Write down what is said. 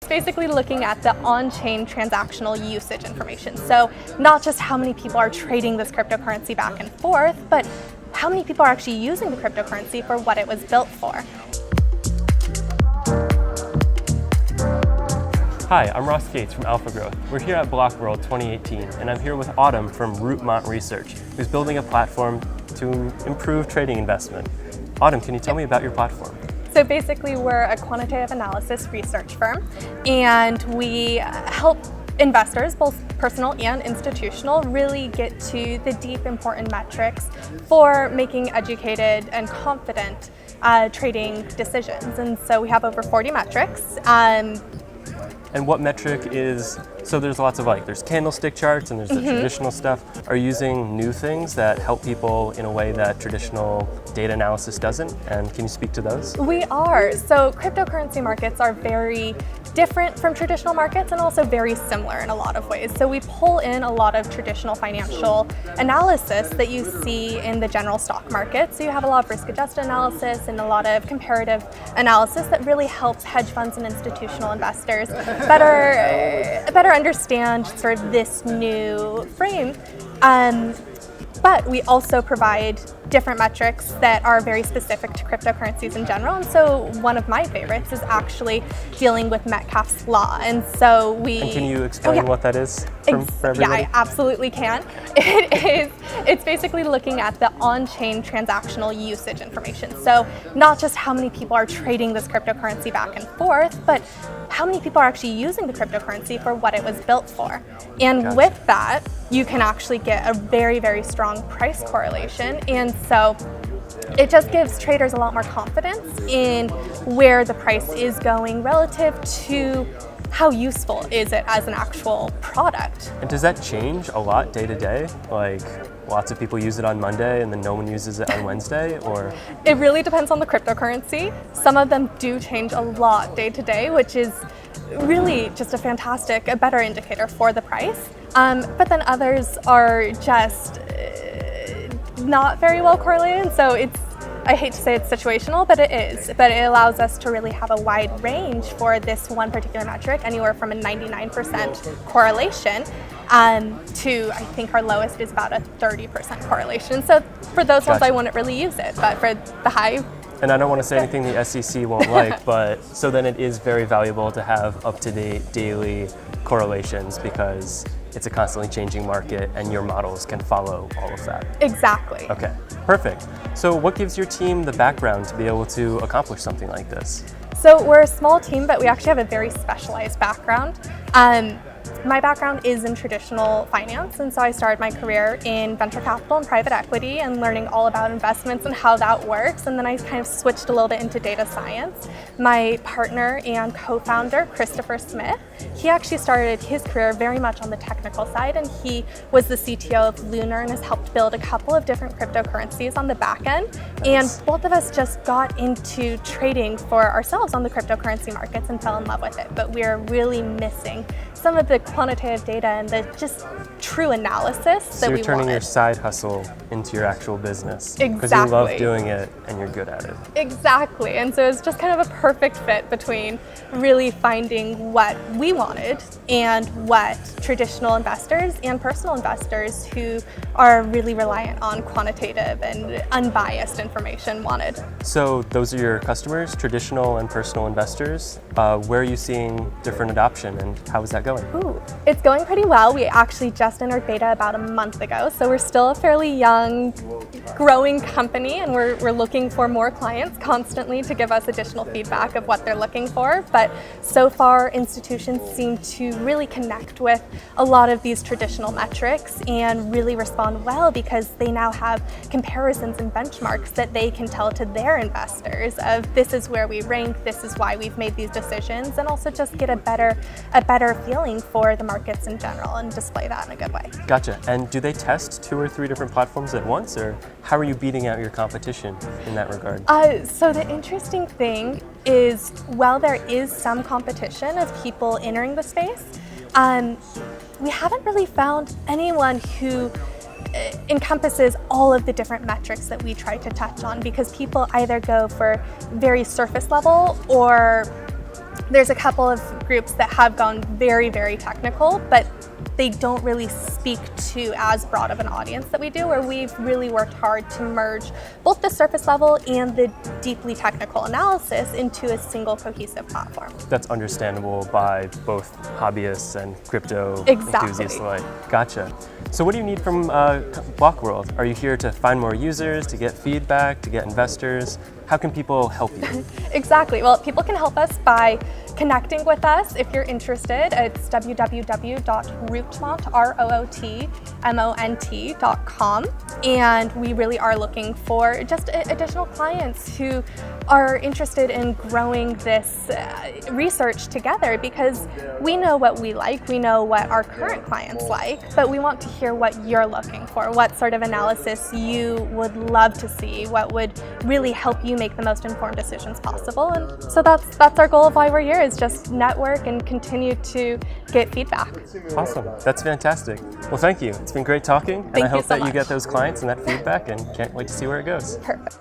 It's basically looking at the on-chain transactional usage information. So not just how many people are trading this cryptocurrency back and forth, but how many people are actually using the cryptocurrency for what it was built for. Hi, I'm Ross Gates from Alphagrowth. We're here at Block World 2018, and I'm here with Autumn from Rootmont Research, who's building a platform to improve trading investment. Autumn, can you tell me about your platform? So basically, we're a quantitative analysis research firm, and we help investors, both personal and institutional, really get to the deep, important metrics for making educated and confident trading decisions. And so we have over 40 metrics. And what metric is, so there's lots of there's candlestick charts and there's the traditional stuff. Are you using new things that help people in a way that traditional data analysis doesn't? And can you speak to those? We are. So cryptocurrency markets are very different from traditional markets and also very similar in a lot of ways. So we pull in a lot of traditional financial analysis that you see in the general stock market. So you have a lot of risk-adjusted analysis and a lot of comparative analysis that really helps hedge funds and institutional investors better understand sort of this new frame. But we also provide different metrics that are very specific to cryptocurrencies in general. And so one of my favorites is actually dealing with Metcalfe's law. And so And can you explain what that is for everybody? Yeah, I absolutely can. It's basically looking at the on-chain transactional usage information. So not just how many people are trading this cryptocurrency back and forth, but how many people are actually using the cryptocurrency for what it was built for. And with that, you can actually get a very, very strong price correlation. And so it just gives traders a lot more confidence in where the price is going relative to how useful is it as an actual product. And does that change a lot day to day? Like lots of people use it on Monday and then no one uses it on Wednesday, or? It really depends on the cryptocurrency. Some of them do change a lot day to day, which is really just a better indicator for the price. But then others are just not very well correlated. So I hate to say it's situational, but it is. But it allows us to really have a wide range for this one particular metric, anywhere from a 99% correlation to, I think our lowest is about a 30% correlation. So for those ones, I wouldn't really use it, but for the high, and I don't want to say anything the SEC won't like, but so then it is very valuable to have up-to-date daily correlations because it's a constantly changing market and your models can follow all of that. Exactly. Okay, perfect. So what gives your team the background to be able to accomplish something like this? So we're a small team, but we actually have a very specialized background. My background is in traditional finance, and so I started my career in venture capital and private equity and learning all about investments and how that works, and then I kind of switched a little bit into data science. My partner and co-founder, Christopher Smith, he actually started his career very much on the technical side, and he was the CTO of Lunar and has helped build a couple of different cryptocurrencies on the back end. Nice. And both of us just got into trading for ourselves on the cryptocurrency markets and fell in love with it, but we're really missing some of the quantitative data and the just true analysis that we wanted. So you're turning your side hustle into your actual business. Exactly. Because you love doing it and you're good at it. Exactly, and so it's just kind of a perfect fit between really finding what we wanted and what traditional investors and personal investors who are really reliant on quantitative and unbiased information wanted. So those are your customers, traditional and personal investors. Where are you seeing different adoption and how is that going? Ooh, it's going pretty well. We actually just entered beta about a month ago, so we're still a fairly young, growing company, and we're looking for more clients constantly to give us additional feedback of what they're looking for. But so far, institutions seem to really connect with a lot of these traditional metrics and really respond well because they now have comparisons and benchmarks that they can tell to their investors of this is where we rank, this is why we've made these decisions, and also just get a better feeling for the markets in general and display that in a good way. Gotcha. And do they test 2 or 3 different platforms at once, or how are you beating out your competition in that regard? So the interesting thing is, while there is some competition of people entering the space, we haven't really found anyone who encompasses all of the different metrics that we try to touch on, because people either go for very surface level or There's a couple of groups that have gone very, very technical, but they don't really speak to as broad of an audience that we do, where we've really worked hard to merge both the surface level and the deeply technical analysis into a single cohesive platform. That's understandable by both hobbyists and crypto Exactly. enthusiasts alike. Gotcha. So what do you need from Block World? Are you here to find more users, to get feedback, to get investors? How can people help you? Exactly. Well, people can help us by connecting with us if you're interested. It's www.rootmont.com. And we really are looking for just additional clients who are interested in growing this research together, because we know what we like, we know what our current clients like, but we want to hear what you're looking for, what sort of analysis you would love to see, what would really help you make the most informed decisions possible. And so that's our goal of why we're here, is just network and continue to get feedback. Awesome. That's fantastic. Well, thank you. It's been great talking, and I hope Thank you so that you much. get those clients and that feedback, and can't wait to see where it goes. Perfect.